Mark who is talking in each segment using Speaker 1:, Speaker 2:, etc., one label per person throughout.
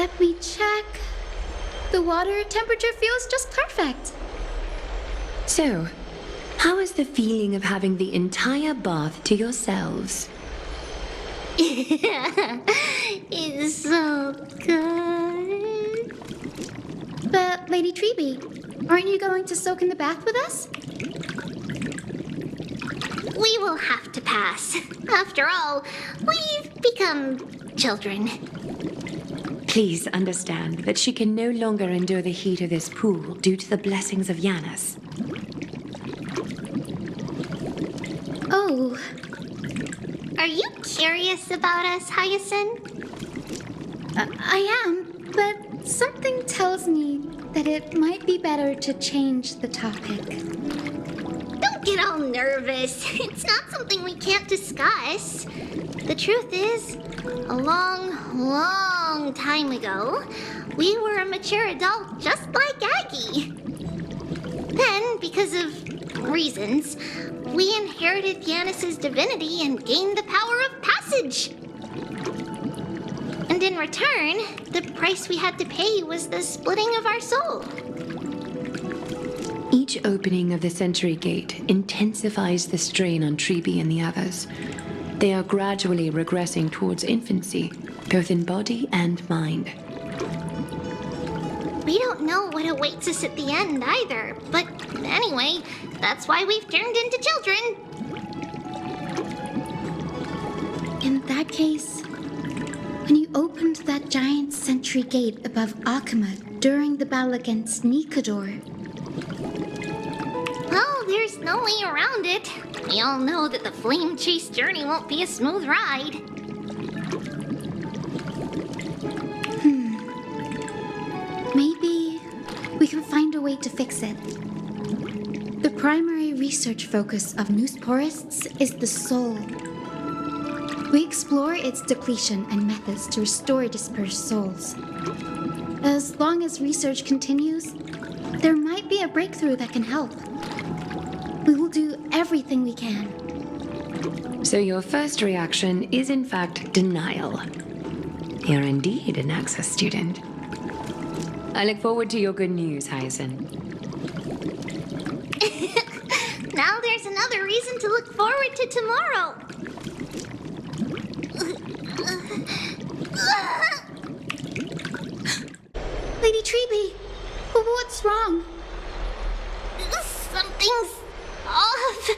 Speaker 1: Let me check. The water temperature feels just perfect.
Speaker 2: So, how is the feeling of having the entire bath to yourselves?
Speaker 3: It's so good.
Speaker 1: But, Lady Treeby, aren't you going to soak in the bath with us?
Speaker 3: We will have to pass. After all, we've become children.
Speaker 2: Please understand that she can no longer endure the heat of this pool due to the blessings of Janus.
Speaker 1: Oh,
Speaker 3: Are you curious about us, Hyacinth?
Speaker 1: I am, but something tells me that it might be better to change the topic.
Speaker 3: Don't get all nervous. It's not something we can't discuss. The truth is, a long, long time ago, we were a mature adult just like Aggie. Then, because of reasons, we inherited Janus's divinity and gained the power of passage. And in return, the price we had to pay was the splitting of our soul.
Speaker 2: Each opening of the Century Gate intensifies the strain on Treeby and the others. They are gradually regressing towards infancy, both in body and mind.
Speaker 3: We don't know what awaits us at the end either, but anyway, that's why we've turned into children.
Speaker 1: In that case, when you opened that giant sentry gate above Akama during the battle against Nikador,
Speaker 3: Well, there's no way around it. We all know that the flame chase journey won't be a smooth ride.
Speaker 1: maybe we can find a way to fix it. The primary research focus of Noosporists is the soul. We explore its depletion and methods to restore dispersed souls. As long as research continues, there might be a breakthrough that can help. We will do everything we can.
Speaker 2: So your first reaction is in fact denial. You're indeed an Access student. I look forward to your good news, Hyacinth.
Speaker 3: Now there's another reason to look forward to tomorrow.
Speaker 1: Lady Treeby, what's wrong?
Speaker 3: Something's off.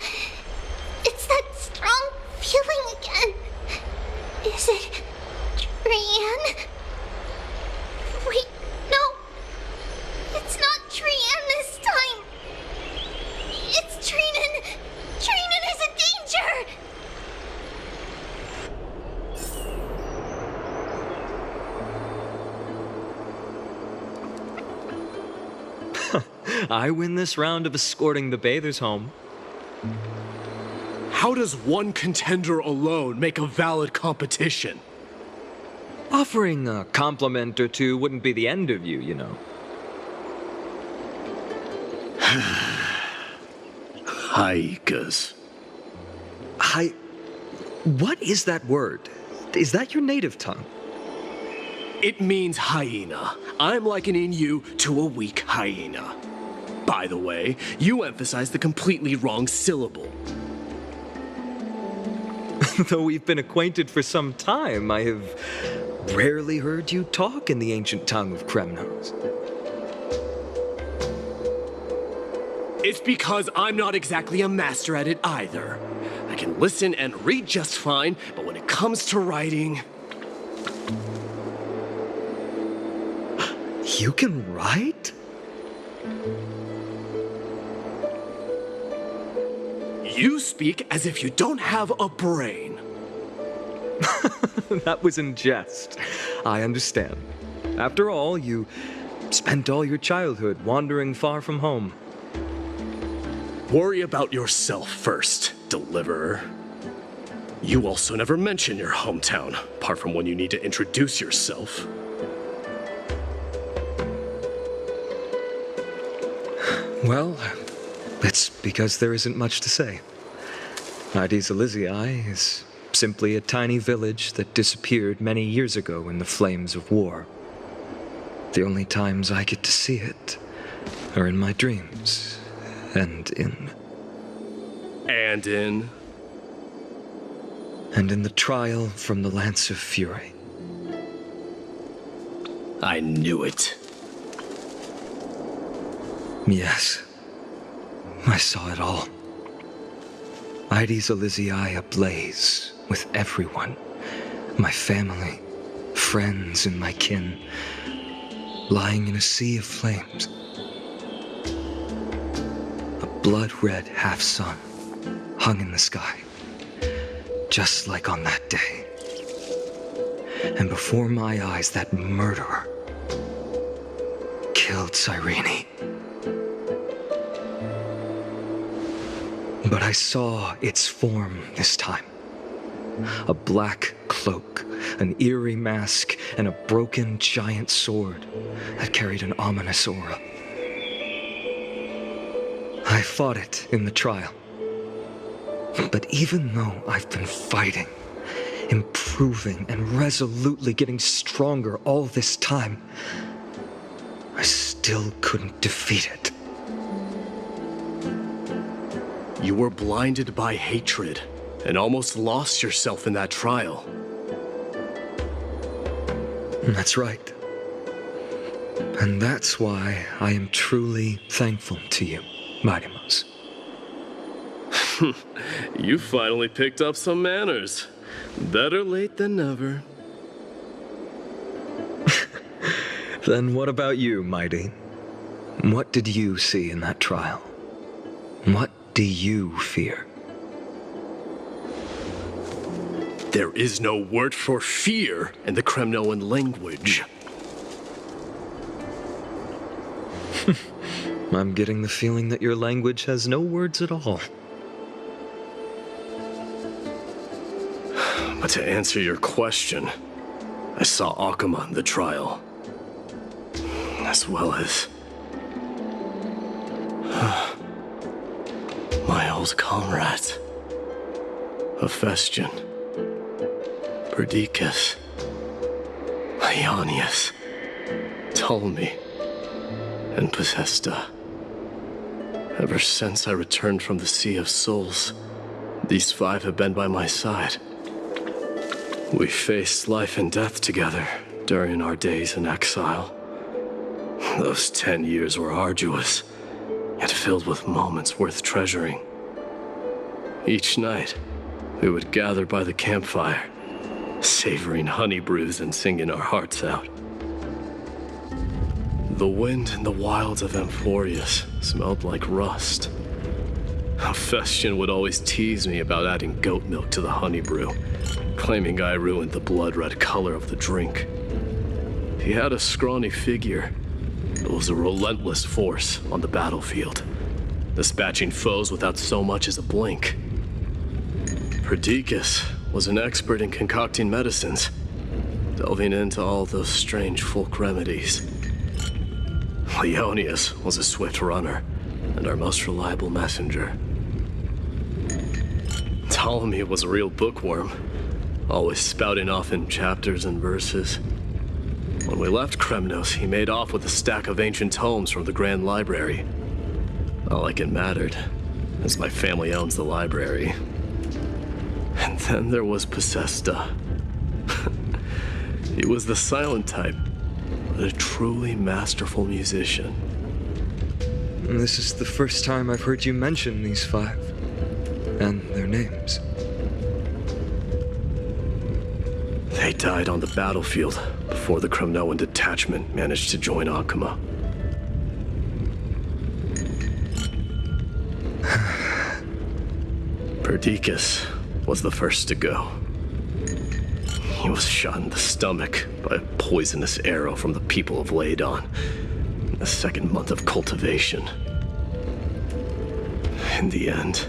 Speaker 3: It's that strong feeling again. Is it Trian? Wait, no. It's not Trian this time. It's Trinan. Trinan is a danger.
Speaker 4: I win this round of escorting the bathers home.
Speaker 5: How does one contender alone make a valid competition?
Speaker 4: Offering a compliment or two wouldn't be the end of you, you know.
Speaker 5: Haikas.
Speaker 4: What is that word? Is that your native tongue?
Speaker 5: It means hyena. I'm likening you to a weak hyena. By the way, you emphasize the completely wrong syllable.
Speaker 4: Though we've been acquainted for some time, I have rarely heard you talk in the ancient tongue of Kremnos.
Speaker 5: It's because I'm not exactly a master at it either. I can listen and read just fine, but when it comes to writing...
Speaker 4: You can write?
Speaker 5: You speak as if you don't have a brain.
Speaker 4: That was in jest. I understand. After all, you spent all your childhood wandering far from home.
Speaker 5: Worry about yourself first, Deliverer. You also never mention your hometown, apart from when you need to introduce yourself.
Speaker 4: Well, it's because there isn't much to say. Ides Elysiae is simply a tiny village that disappeared many years ago in the flames of war. The only times I get to see it are in my dreams and in the trial from the Lance of Fury.
Speaker 5: I knew it.
Speaker 4: Yes, I saw it all. Ides Elysiae ablaze with everyone. My family, friends, and my kin, lying in a sea of flames. A blood-red half-sun hung in the sky, just like on that day. And before my eyes, that murderer killed Cyrene. But I saw its form this time. A black cloak, an eerie mask, and a broken giant sword that carried an ominous aura. I fought it in the trial. But even though I've been fighting, improving, and resolutely getting stronger all this time, I still couldn't defeat it.
Speaker 5: You were blinded by hatred and almost lost yourself in that trial.
Speaker 4: That's right. And that's why I am truly thankful to you, Mighty Mouse.
Speaker 5: You finally picked up some manners. Better late than never.
Speaker 4: Then what about you, Mighty? What did you see in that trial? What do you fear?
Speaker 5: There is no word for fear in the Kremnoan language.
Speaker 4: I'm getting the feeling that your language has no words at all.
Speaker 5: But to answer your question, I saw Akuma in the trial. As well as my old comrades. Hephaestion, Perdiccas, Ionius, Ptolemy, and Possesta. Ever since I returned from the Sea of Souls, these 5 have been by my side. We faced life and death together during our days in exile. Those 10 years were arduous, yet filled with moments worth treasuring. Each night, we would gather by the campfire, savoring honey brews and singing our hearts out. The wind in the wilds of Amphorius smelled like rust. Hephaestion would always tease me about adding goat milk to the honey brew, claiming I ruined the blood-red color of the drink. He had a scrawny figure, but was a relentless force on the battlefield, dispatching foes without so much as a blink. Perdiccas was an expert in concocting medicines, delving into all those strange folk remedies. Ionius was a swift runner and our most reliable messenger. Ptolemy was a real bookworm, always spouting off in chapters and verses. When we left Kremnos, he made off with a stack of ancient tomes from the Grand Library. Not like it mattered, as my family owns the library. And then there was Possesta. He was the silent type, but a truly masterful musician.
Speaker 4: This is the first time I've heard you mention these 5, and their names.
Speaker 5: They died on the battlefield before the Kremnoan detachment managed to join Akuma. Perdiccas was the first to go. He was shot in the stomach by a poisonous arrow from the people of Ladon in the 2nd month of cultivation. In the end,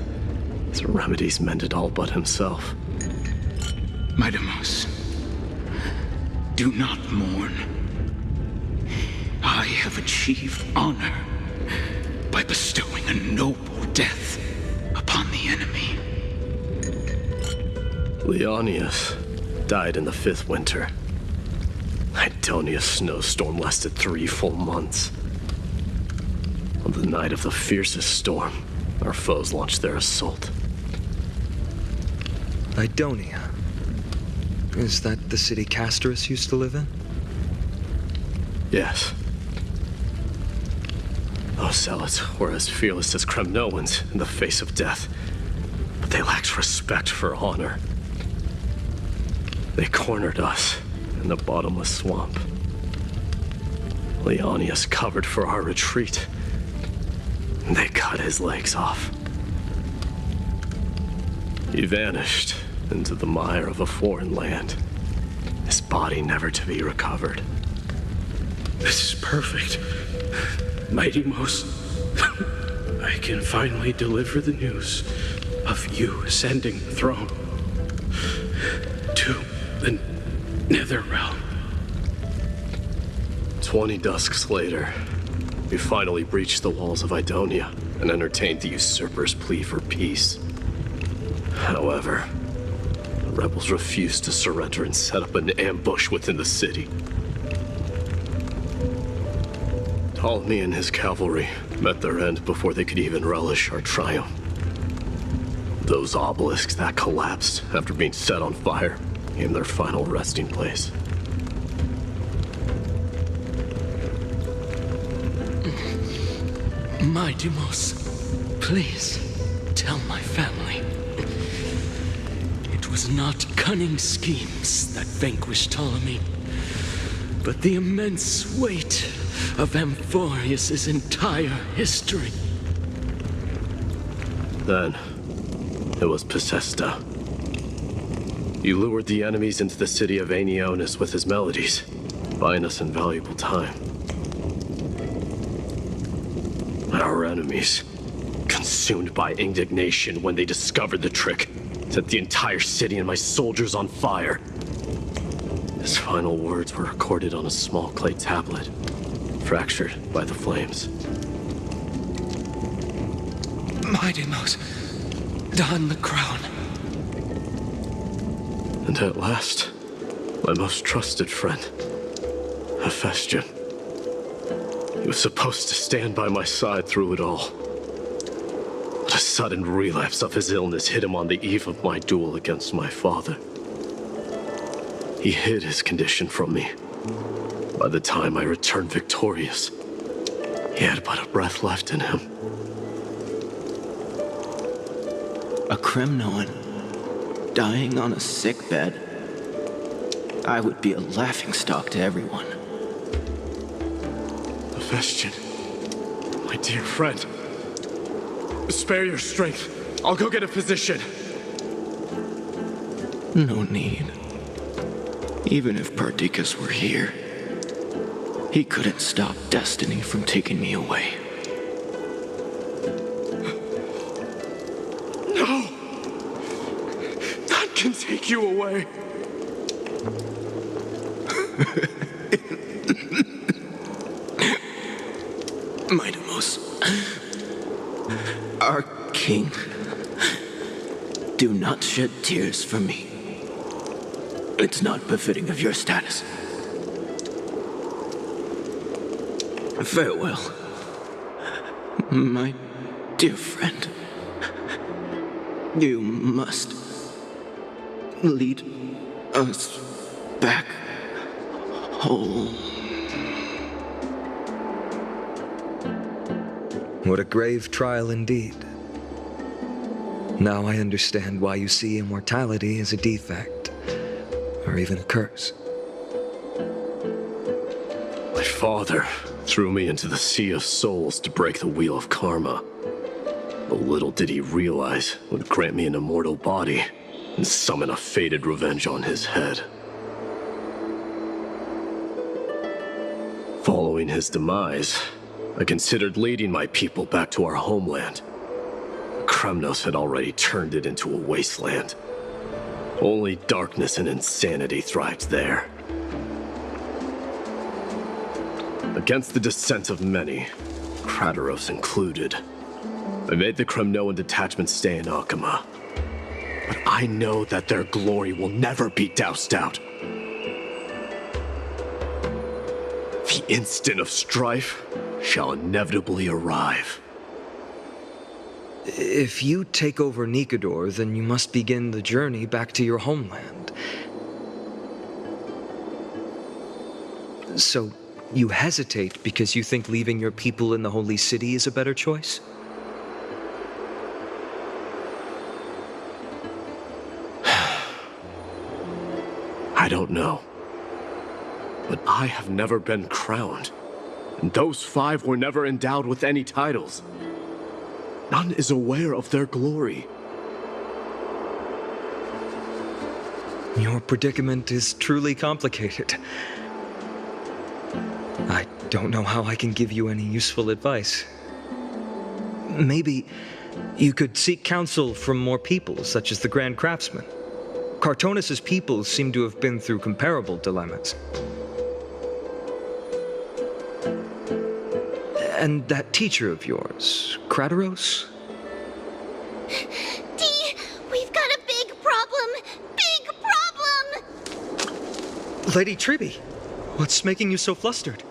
Speaker 5: his remedies mended all but himself.
Speaker 6: Mighty Mouse, do not mourn. I have achieved honor by bestowing a noble death upon the enemy.
Speaker 5: Leonius died in the 5th winter. Idonia's snowstorm lasted 3 full months. On the night of the fiercest storm, our foes launched their assault.
Speaker 4: Idonia. Is that the city Krateros used to live in?
Speaker 5: Yes. Those zealots were as fearless as Kremnoans in the face of death, but they lacked respect for honor. They cornered us in the bottomless swamp. Leonius covered for our retreat. They cut his legs off. He vanished into the mire of a foreign land, his body never to be recovered.
Speaker 6: This is perfect. Mighty Most, I can finally deliver the news of you ascending the throne to the Nether Realm.
Speaker 5: 20 dusks later, we finally breached the walls of Idonia and entertained the usurper's plea for peace. However, the rebels refused to surrender and set up an ambush within the city. Ptolemy and his cavalry met their end before they could even relish our triumph. Those obelisks that collapsed after being set on fire became their final resting place.
Speaker 7: Mighty Mos, please tell my family. It was not cunning schemes that vanquished Ptolemy, but the immense weight of Amphorius' entire history.
Speaker 5: Then, it was Pacesta. He lured the enemies into the city of Aenionis with his melodies, buying us invaluable time. Our enemies, consumed by indignation when they discovered the trick, set the entire city and my soldiers on fire. His final words were recorded on a small clay tablet, fractured by the flames.
Speaker 7: Mighty Mos, don the crown.
Speaker 5: And at last, my most trusted friend, Hephaestion. He was supposed to stand by my side through it all. But a sudden relapse of his illness hit him on the eve of my duel against my father. He hid his condition from me. By the time I returned victorious, he had but a breath left in him.
Speaker 8: A Kremnoan dying on a sick bed. I would be a laughingstock to everyone.
Speaker 5: Hephaestion, my dear friend, spare your strength. I'll go get a physician.
Speaker 8: No need. Even if Perdiccas were here, he couldn't stop destiny from taking me away.
Speaker 5: No! None can take you away.
Speaker 8: Mighty Mos, our king, do not shed tears for me. It's not befitting of your status. Farewell, my dear friend. You must lead us back home.
Speaker 4: What a grave trial indeed. Now I understand why you see immortality as a defect, or even a curse.
Speaker 5: My father threw me into the Sea of Souls to break the wheel of karma. But little did he realize it would grant me an immortal body and summon a fated revenge on his head. Following his demise, I considered leading my people back to our homeland. Kremnos had already turned it into a wasteland. Only darkness and insanity thrived there. Against the dissent of many, Krateros included, I made the Kremnoan detachment stay in Akama. But I know that their glory will never be doused out. The instant of strife shall inevitably arrive.
Speaker 4: If you take over Nikador, then you must begin the journey back to your homeland. So, you hesitate because you think leaving your people in the Holy City is a better choice?
Speaker 5: I don't know. But I have never been crowned. And those 5 were never endowed with any titles. None is aware of their glory.
Speaker 4: Your predicament is truly complicated. I don't know how I can give you any useful advice. Maybe you could seek counsel from more people, such as the Grand Craftsman. Cartonis' people seem to have been through comparable dilemmas. And that teacher of yours, Krateros?
Speaker 3: Dee, we've got a big problem! Big problem!
Speaker 4: Lady Tribby, what's making you so flustered?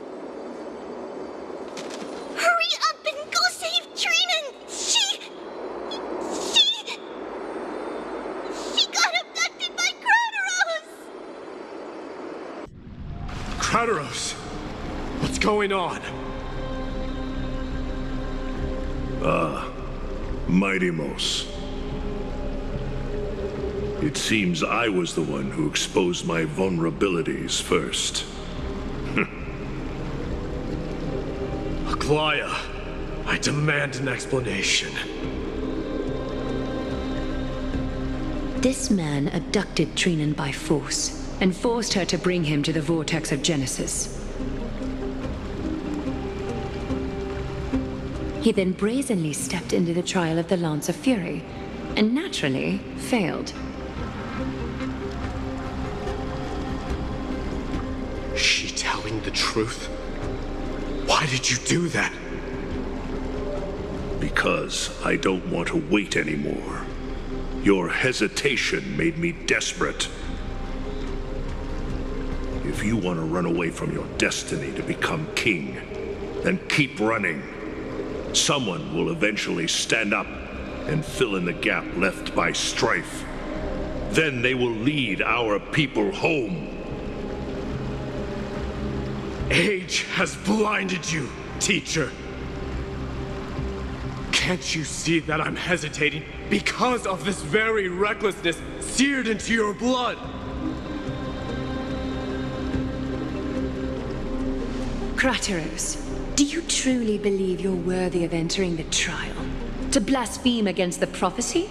Speaker 3: Hurry up and go save Trinan! She got abducted by Krateros!
Speaker 5: Krateros! What's going on?
Speaker 9: Mighty Mos. It seems I was the one who exposed my vulnerabilities first.
Speaker 5: Aglaya, I demand an explanation.
Speaker 2: This man abducted Trinan by force and forced her to bring him to the vortex of Genesis. He then brazenly stepped into the trial of the Lance of Fury, and naturally failed.
Speaker 5: Is she telling the truth? Why did you do that?
Speaker 9: Because I don't want to wait anymore. Your hesitation made me desperate. If you want to run away from your destiny to become king, then keep running. Someone will eventually stand up and fill in the gap left by strife. Then they will lead our people home.
Speaker 5: Age has blinded you, teacher. Can't you see that I'm hesitating because of this very recklessness seared into your blood?
Speaker 2: Krateros, do you truly believe you're worthy of entering the trial? To blaspheme against the prophecy?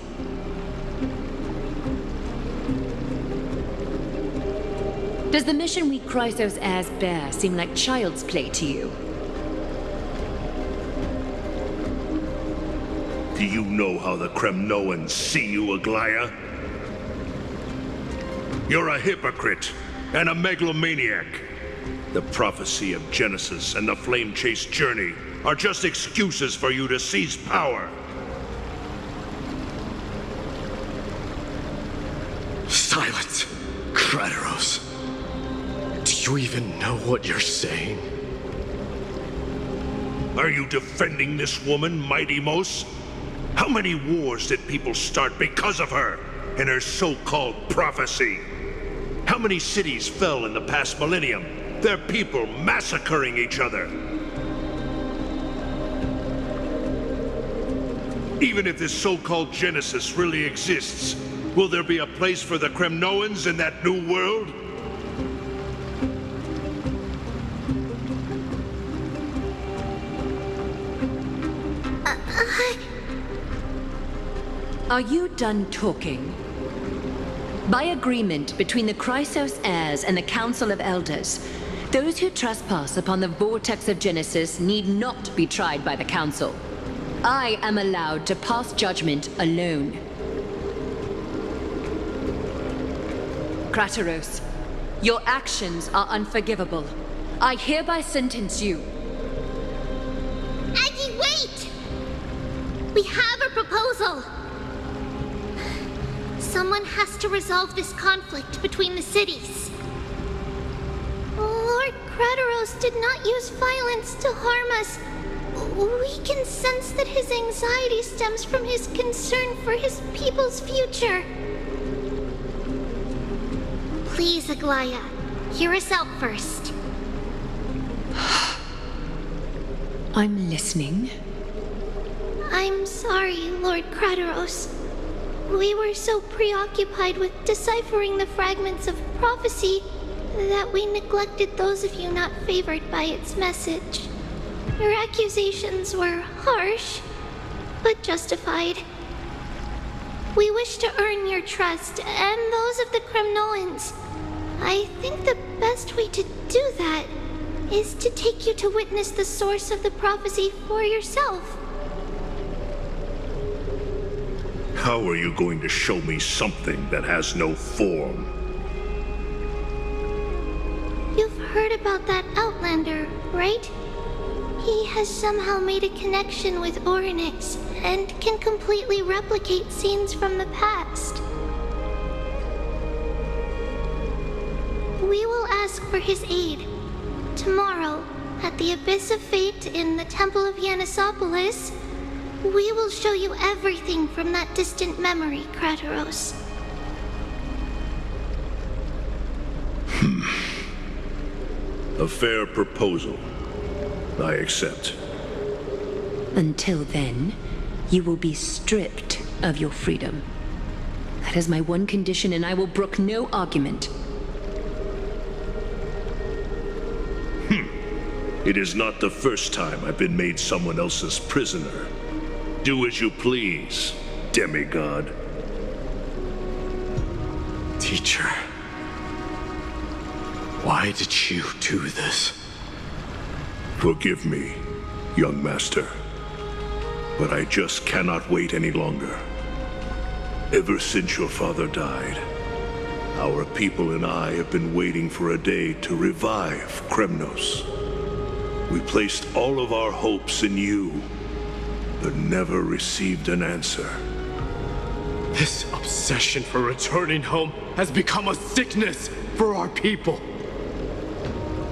Speaker 2: Does the mission we Chrysos heirs bear seem like child's play to you?
Speaker 9: Do you know how the Kremnoans see you, Aglaya? You're a hypocrite and a megalomaniac. The prophecy of Genesis and the Flame Chase journey are just excuses for you to seize power.
Speaker 5: Silence, Krateros. Do you even know what you're saying?
Speaker 9: Are you defending this woman, Mighty Mos? How many wars did people start because of her and her so-called prophecy? How many cities fell in the past millennium? Their people massacring each other. Even if this so-called Genesis really exists, will there be a place for the Kremnoans in that new world?
Speaker 2: Are you done talking? By agreement between the Chrysos heirs and the Council of Elders, those who trespass upon the vortex of Genesis need not be tried by the Council. I am allowed to pass judgment alone. Krateros, your actions are unforgivable. I hereby sentence you.
Speaker 3: Aggie, wait! We have a proposal. Someone has to resolve this conflict between the cities. Lord Krateros did not use violence to harm us. We can sense that his anxiety stems from his concern for his people's future. Please, Aglaya, hear us out first.
Speaker 2: I'm listening.
Speaker 3: I'm sorry, Lord Krateros. We were so preoccupied with deciphering the fragments of prophecy that we neglected those of you not favored by its message. Your accusations were harsh, but justified. We wish to earn your trust and those of the Kremnoans. I think the best way to do that is to take you to witness the source of the prophecy for yourself.
Speaker 9: How are you going to show me something that has no form?
Speaker 3: You've heard about that Outlander, right? He has somehow made a connection with Orynyx and can completely replicate scenes from the past. We will ask for his aid. Tomorrow, at the Abyss of Fate in the Temple of Yanisopolis, we will show you everything from that distant memory, Krateros.
Speaker 9: A fair proposal. I accept.
Speaker 2: Until then, you will be stripped of your freedom. That is my one condition, and I will brook no argument.
Speaker 9: It is not the first time I've been made someone else's prisoner. Do as you please, demigod.
Speaker 5: Teacher, why did you do this?
Speaker 9: Forgive me, young master, but I just cannot wait any longer. Ever since your father died, our people and I have been waiting for a day to revive Kremnos. We placed all of our hopes in you, but never received an answer.
Speaker 5: This obsession for returning home has become a sickness for our people.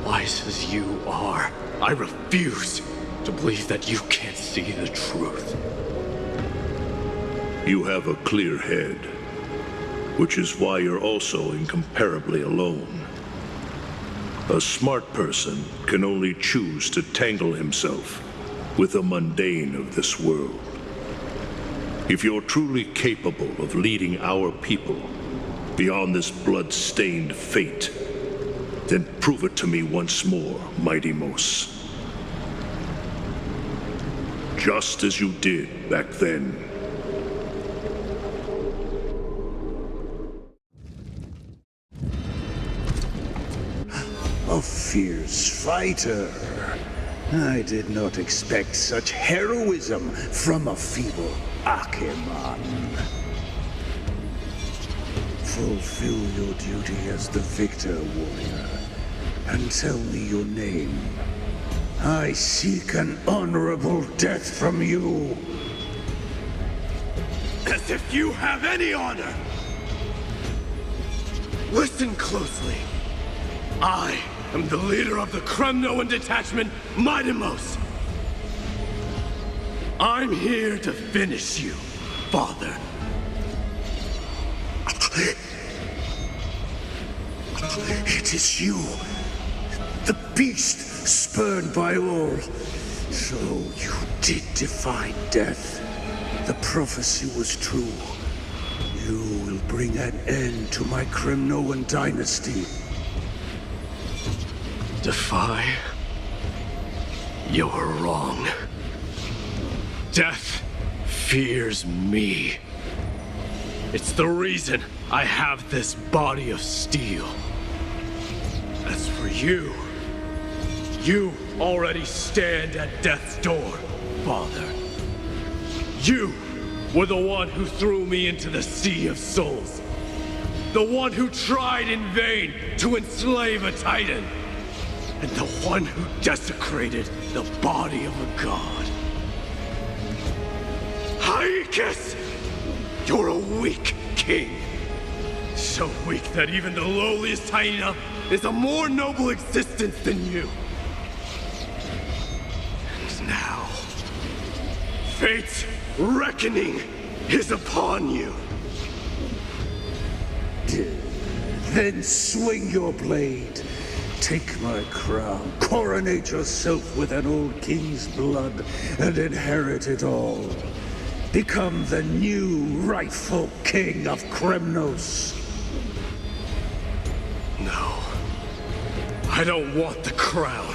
Speaker 5: Wise as you are, I refuse to believe that you can't see the truth.
Speaker 9: You have a clear head, which is why you're also incomparably alone. A smart person can only choose to tangle himself with the mundane of this world. If you're truly capable of leading our people beyond this blood-stained fate, then prove it to me once more, Mighty Mos. Just as you did back then.
Speaker 10: A fierce fighter. I did not expect such heroism from a feeble Acheman. Fulfill your duty as the victor, warrior, and tell me your name. I seek an honorable death from you.
Speaker 5: As if you have any honor! Listen closely. I am the leader of the Kremnoan detachment, Mighty Mos. I'm here to finish you, Father.
Speaker 10: It is you, the beast spurned by all. So you did defy death. The prophecy was true. You will bring an end to my Kremnoan dynasty.
Speaker 5: Defy? You're wrong. Death fears me. It's the reason I have this body of steel. As for you, you already stand at death's door, Father. You were the one who threw me into the Sea of Souls. The one who tried in vain to enslave a Titan. And the one who desecrated the body of a god. Haikis! You're a weak king. So weak that even the lowliest hyena is a more noble existence than you. And now, fate's reckoning is upon you.
Speaker 10: Then swing your blade. Take my crown. Coronate yourself with an old king's blood and inherit it all. Become the new rightful king of Kremnos.
Speaker 5: No. I don't want the crown.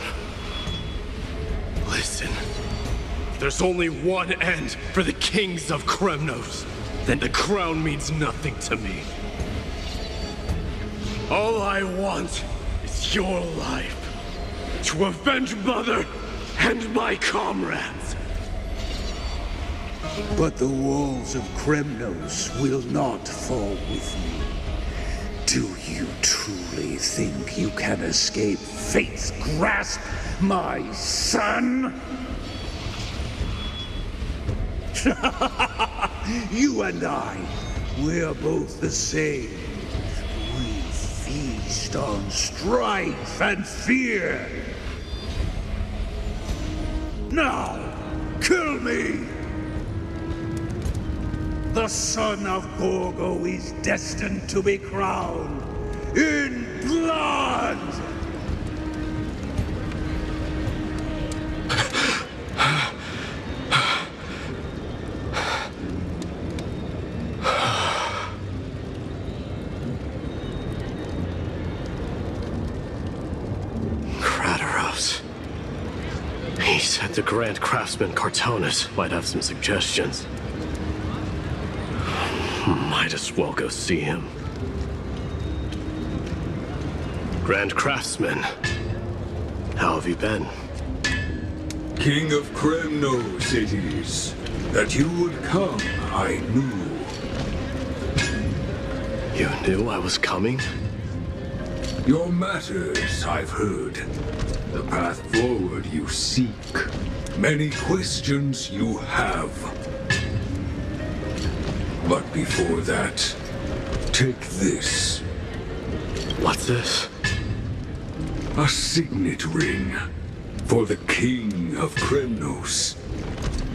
Speaker 5: Listen. There's only one end for the kings of Kremnos. Then the crown means nothing to me. All I want is your life. To avenge Mother and my comrades.
Speaker 10: But the walls of Kremnos will not fall with me. Do you truly think you can escape fate's grasp, my son? You and I, we're both the same. We feast on strife and fear. Now, kill me! The son of Gorgo is destined to be crowned in blood!
Speaker 5: Krateros. He said the Grand Craftsman Cartonus might have some suggestions. Might as well go see him. Grand Craftsman, how have you been?
Speaker 10: King of Kremnos it is. That you would come, I knew.
Speaker 5: You knew I was coming?
Speaker 10: Your matters, I've heard. The path forward you seek. Many questions you have. But before that, take this.
Speaker 5: What's this?
Speaker 10: A signet ring for the King of Kremnos.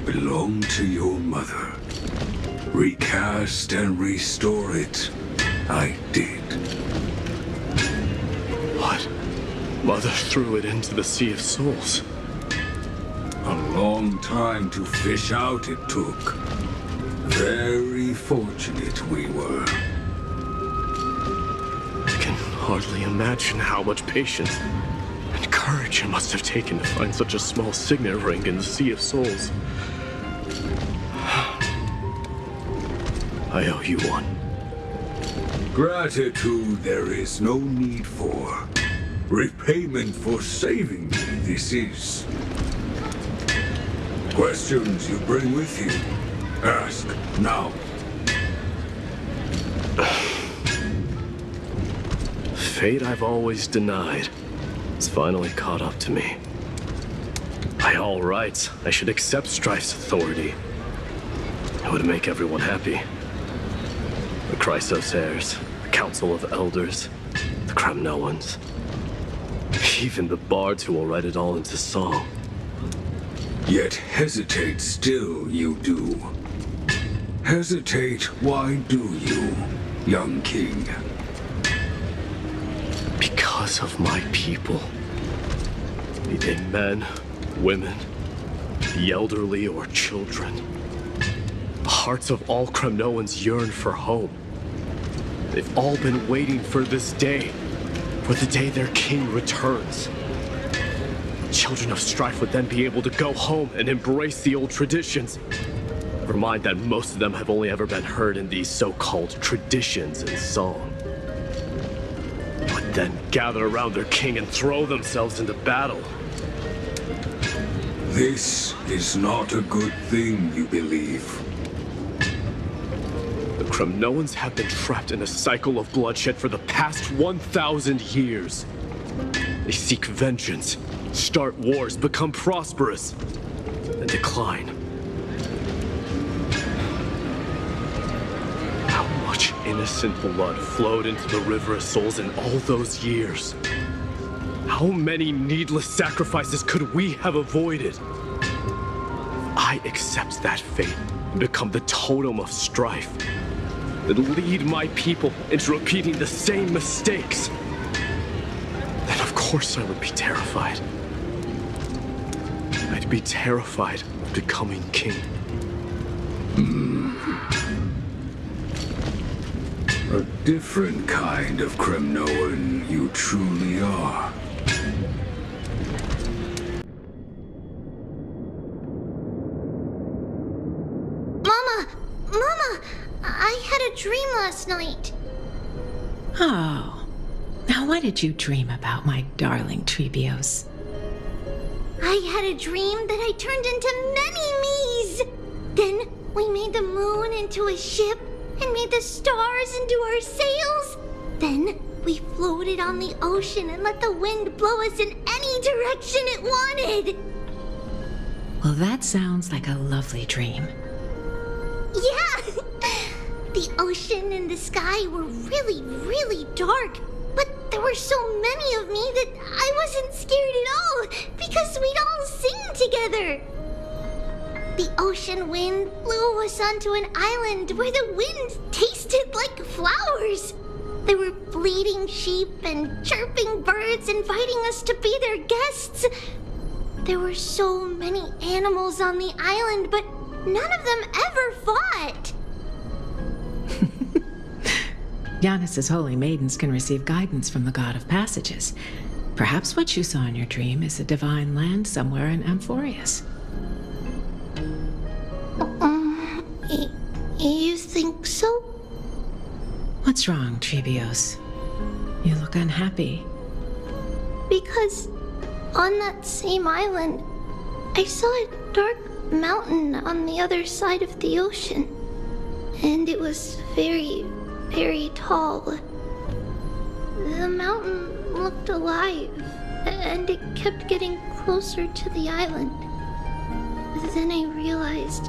Speaker 10: Belonged to your mother. Recast and restore it. I did.
Speaker 5: What? Mother threw it into the Sea of Souls.
Speaker 10: A long time to fish out it took. Very fortunate we were.
Speaker 5: I can hardly imagine how much patience and courage it must have taken to find such a small signet ring in the Sea of Souls. I owe you one.
Speaker 10: Gratitude there is no need for. Repayment for saving me, this is. Questions you bring with you? Ask now.
Speaker 5: Fate I've always denied. It's finally caught up to me. By all rights, I should accept Strife's authority. It would make everyone happy. The Krateros heirs, the Council of Elders, the Kremnoans. Even the bards who will write it all into song.
Speaker 10: Yet hesitate still you do. Hesitate, why do you, young king?
Speaker 5: Because of my people. Be they men, women, the elderly or children. The hearts of all Kremnoans yearn for home. They've all been waiting for this day, for the day their king returns. Children of Strife would then be able to go home and embrace the old traditions. Never mind that most of them have only ever been heard in these so-called traditions in song. But then gather around their king and throw themselves into battle.
Speaker 10: This is not a good thing, you believe.
Speaker 5: The Kremnoans have been trapped in a cycle of bloodshed for the past 1,000 years. They seek vengeance, start wars, become prosperous, then decline. How much innocent blood flowed into the River of Souls in all those years? How many needless sacrifices could we have avoided? I accept that fate and become the totem of strife that lead my people into repeating the same mistakes. Then of course I would be terrified. I'd be terrified of becoming king.
Speaker 10: A different kind of Kremnoan you truly are.
Speaker 3: Mama, I had a dream last night.
Speaker 11: Oh, now what did you dream about, my darling Trebios?
Speaker 3: I had a dream that I turned into many me's. Then we made the moon into a ship and made the stars into our sails. Then we floated on the ocean and let the wind blow us in any direction it wanted.
Speaker 11: Well, that sounds like a lovely dream.
Speaker 3: Yeah! The ocean and the sky were really, really dark, but there were so many of me that I wasn't scared at all because we'd all sing together. The ocean wind blew us onto an island where the wind tasted like flowers. There were bleating sheep and chirping birds inviting us to be their guests. There were so many animals on the island, but none of them ever fought.
Speaker 11: Yanis's holy maidens can receive guidance from the god of passages. Perhaps what you saw in your dream is a divine land somewhere in Amphorius.
Speaker 3: You think so?
Speaker 11: What's wrong, Trebios? You look unhappy.
Speaker 3: Because on that same island, I saw a dark mountain on the other side of the ocean. And it was very, very tall. The mountain looked alive, and it kept getting closer to the island. Then I realized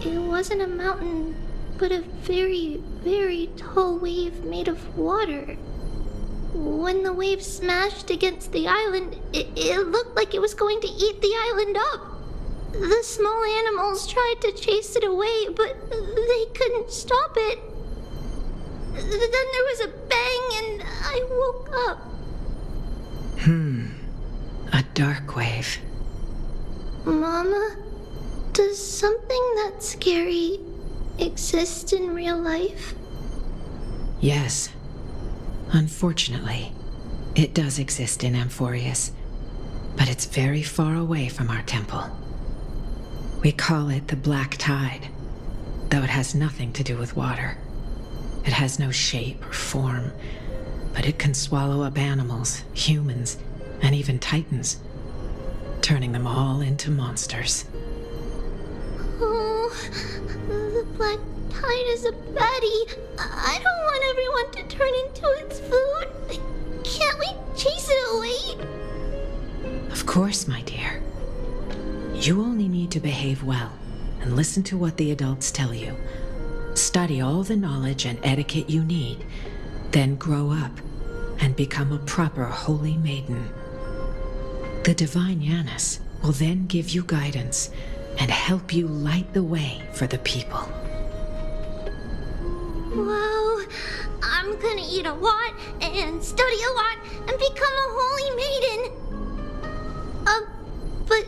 Speaker 3: it wasn't a mountain, but a very, very tall wave made of water. When the wave smashed against the island, it looked like it was going to eat the island up. The small animals tried to chase it away, but they couldn't stop it. Then there was a bang and I woke up.
Speaker 11: A dark wave.
Speaker 3: Mama, does something that scary exist in real life?
Speaker 11: Yes. Unfortunately, it does exist in Amphorius, but it's very far away from our temple. We call it the Black Tide, though it has nothing to do with water. It has no shape or form, but it can swallow up animals, humans, and even titans, turning them all into monsters.
Speaker 3: Oh, the Black Tide is a baddie. I don't want everyone to turn into its food. Can't we chase it away?
Speaker 11: Of course, my dear. You only need to behave well and listen to what the adults tell you. Study all the knowledge and etiquette you need, then grow up and become a proper holy maiden. The divine Yanis will then give you guidance and help you light the way for the people.
Speaker 3: Wow, I'm gonna eat a lot and study a lot and become a holy maiden. But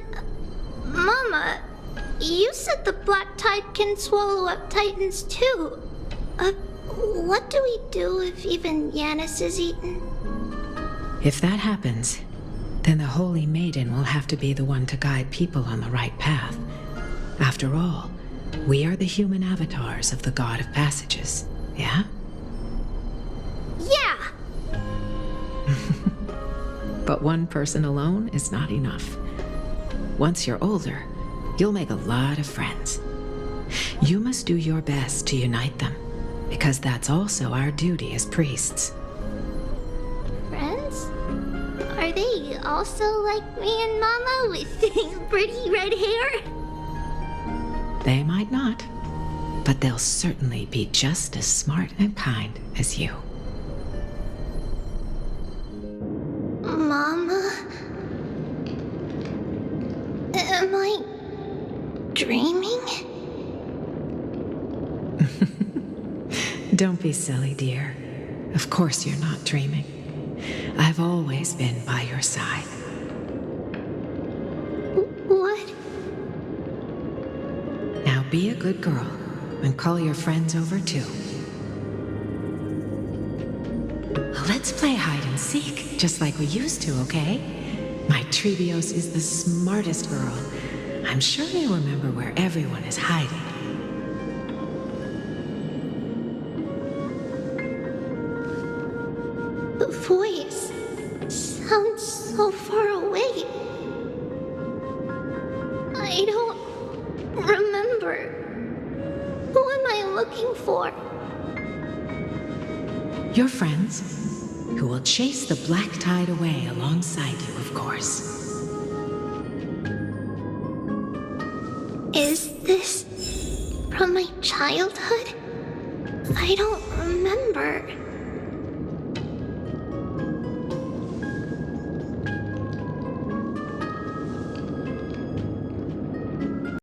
Speaker 3: Mama, you said the Black Tide can swallow up titans too. What do we do if even Yanis is eaten?
Speaker 11: If that happens, then the Holy Maiden will have to be the one to guide people on the right path. After all, we are the human avatars of the God of Passages, yeah?
Speaker 3: Yeah!
Speaker 11: But one person alone is not enough. Once you're older, you'll make a lot of friends. You must do your best to unite them, because that's also our duty as priests.
Speaker 3: Friends? Are they also like me and Mama with pretty red hair?
Speaker 11: They might not, but they'll certainly be just as smart and kind as you.
Speaker 3: Mama? Am I dreaming?
Speaker 11: Don't be silly, dear. Of course you're not dreaming. I've always been by your side.
Speaker 3: What?
Speaker 11: Now be a good girl and call your friends over too. Let's play hide and seek, just like we used to, okay? My Trebios is the smartest girl. I'm sure you remember where everyone is hiding.
Speaker 3: The voice sounds so far away. I don't remember. Who am I looking for?
Speaker 11: Your friends, who will chase the black tide away alongside you, of course.
Speaker 3: Is this from my childhood? I don't remember.